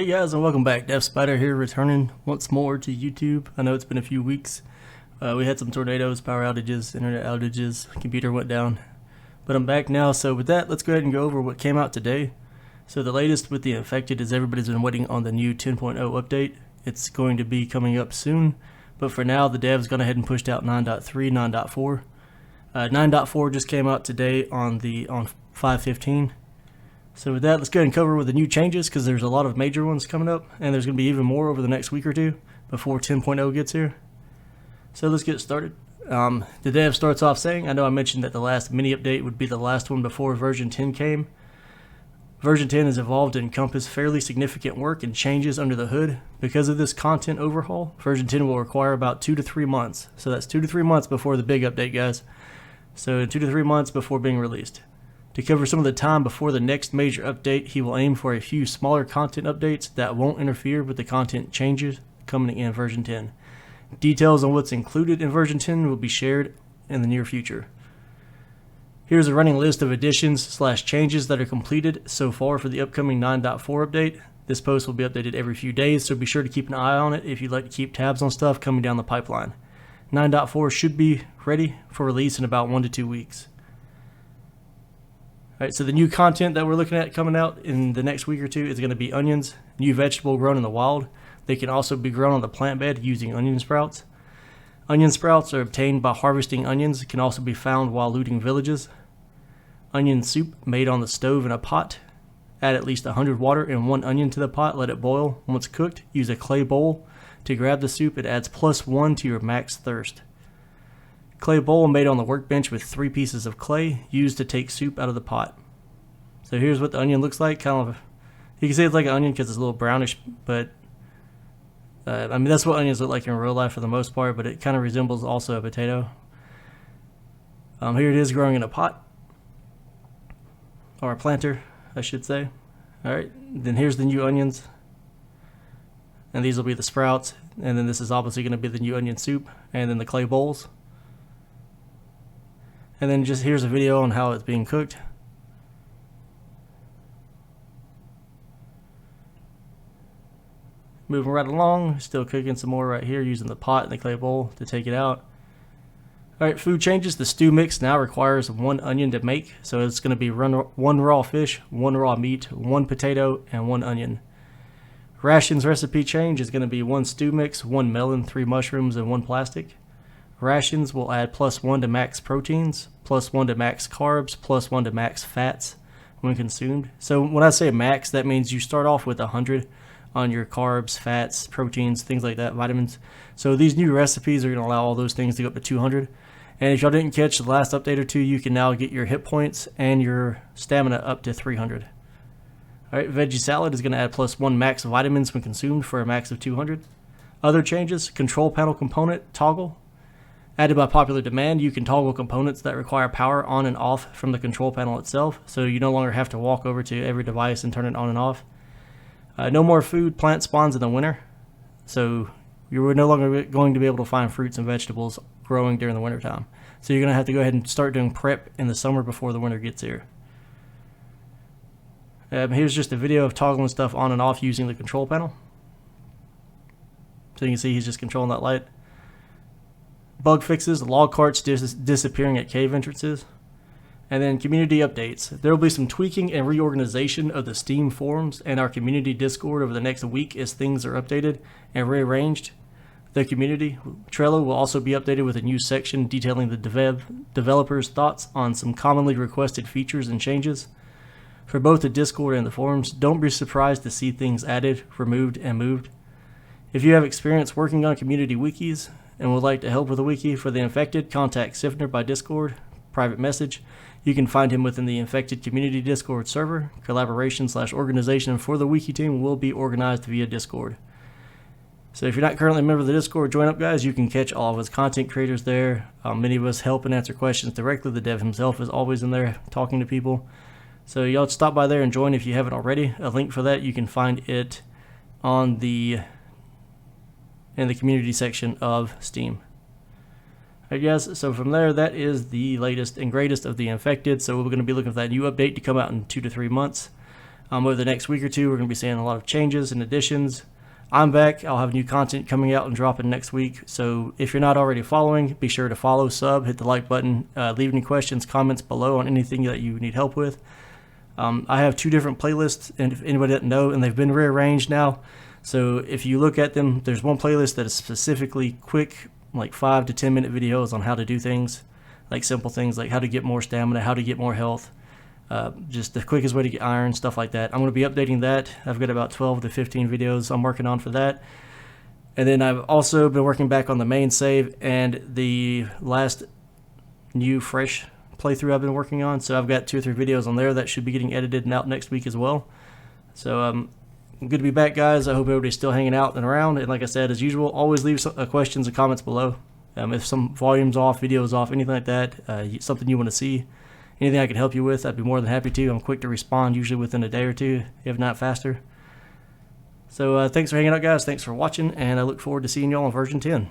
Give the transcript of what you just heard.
Hey guys, and welcome back. Dev Spider here, returning once more to YouTube. I know it's been a few weeks. We had some tornadoes, power outages, internet outages, computer went down. But I'm back now, so with that, let's go ahead and go over what came out today. So the latest with the infected is everybody's been waiting on the new 10.0 update. It's going to be coming up soon, but for now, the devs gone ahead and pushed out 9.3, 9.4. 9.4 just came out today on 5/15. So with that, let's go ahead and cover with the new changes because there's a lot of major ones coming up, and there's going to be even more over the next week or two before 10.0 gets here. So let's get started. The dev starts off saying, I know I mentioned that the last mini update would be the last one before version 10 came. Version 10 has evolved to encompass fairly significant work and changes under the hood. Because of this content overhaul, version 10 will require about 2 to 3 months. So that's 2 to 3 months before the big update, guys. So 2 to 3 months before being released. To cover some of the time before the next major update, he will aim for a few smaller content updates that won't interfere with the content changes coming in version 10. Details on what's included in version 10 will be shared in the near future. Here's a running list of additions/changes that are completed so far for the upcoming 9.4 update. This post will be updated every few days, so be sure to keep an eye on it if you'd like to keep tabs on stuff coming down the pipeline. 9.4 should be ready for release in about 1 to 2 weeks. Alright, so the new content that we're looking at coming out in the next week or two is going to be onions, new vegetable grown in the wild. They can also be grown on the plant bed using onion sprouts. Onion sprouts are obtained by harvesting onions, can also be found while looting villages. Onion soup made on the stove in a pot. Add at least 100 water and 1 onion to the pot, let it boil. Once cooked, use a clay bowl to grab the soup. It adds +1 to your max thirst. Clay bowl made on the workbench with 3 pieces of clay used to take soup out of the pot. So here's what the onion looks like. Kind of, you can see it's like an onion because it's a little brownish, but I mean that's what onions look like in real life for the most part. But it kind of resembles also a potato. Here it is growing in a pot or a planter, I should say. All right, then here's the new onions, and these will be the sprouts, and then this is obviously going to be the new onion soup, and then the clay bowls. And then just here's a video on how it's being cooked. Moving right along, still cooking some more right here using the pot and the clay bowl to take it out. Alright, food changes. The stew mix now requires 1 onion to make. So it's going to be 1 raw fish, 1 raw meat, 1 potato, and 1 onion. Rations recipe change is going to be 1 stew mix, 1 melon, 3 mushrooms, and 1 plastic. Rations will add +1 to max proteins, +1 to max carbs, +1 to max fats when consumed. So when I say max, that means you start off with 100 on your carbs, fats, proteins, things like that, vitamins. So these new recipes are going to allow all those things to go up to 200. And if y'all didn't catch the last update or two, you can now get your hit points and your stamina up to 300. Alright, veggie salad is going to add +1 max vitamins when consumed for a max of 200. Other changes, control panel component toggle. Added by popular demand, you can toggle components that require power on and off from the control panel itself, so you no longer have to walk over to every device and turn it on and off. No more food plant spawns in the winter, so you're no longer going to be able to find fruits and vegetables growing during the winter time. So you're going to have to go ahead and start doing prep in the summer before the winter gets here. Here's just a video of toggling stuff on and off using the control panel. So you can see he's just controlling that light. Bug fixes, log carts disappearing at cave entrances. And then community updates. There will be some tweaking and reorganization of the Steam forums and our community Discord over the next week as things are updated and rearranged. The community Trello will also be updated with a new section detailing the developers' thoughts on some commonly requested features and changes. For both the Discord and the forums, don't be surprised to see things added, removed, and moved. If you have experience working on community wikis and would like to help with a wiki for the infected, contact Sifner by Discord, private message. You can find him within the infected community Discord server. Collaboration/organization for the wiki team will be organized via Discord. So if you're not currently a member of the Discord, join up, guys. You can catch all of his content creators there. Many of us help and answer questions directly. The dev himself is always in there talking to people. So y'all stop by there and join if you haven't already. A link for that, you can find it on in the community section of Steam. Alright guys, so from there, that is the latest and greatest of the infected. So we're going to be looking for that new update to come out in 2 to 3 months. Over the next week or two, we're going to be seeing a lot of changes and additions. I'm back. I'll have new content coming out and dropping next week. So if you're not already following, be sure to follow, sub, hit the like button, leave any questions, comments below on anything that you need help with. I have 2 different playlists, and if anybody doesn't know, and they've been rearranged now. So if you look at them, there's one playlist that is specifically quick, like 5 to 10 minute videos on how to do things, like simple things like how to get more stamina, how to get more health. Just the quickest way to get iron, stuff like that. I'm going to be updating that. I've got about 12 to 15 videos I'm working on for that. And then I've also been working back on the main save and the last new fresh playthrough I've been working on. So I've got 2 or 3 videos on there that should be getting edited and out next week as well. So I'm good to be back, guys. I hope everybody's still hanging out and around. And like I said, as usual, always leave some, questions and comments below. If some volume's off, video's off, anything like that, something you want to see, anything I can help you with, I'd be more than happy to. I'm quick to respond, usually within a day or 2, if not faster. So thanks for hanging out, guys. Thanks for watching, and I look forward to seeing y'all on version 10.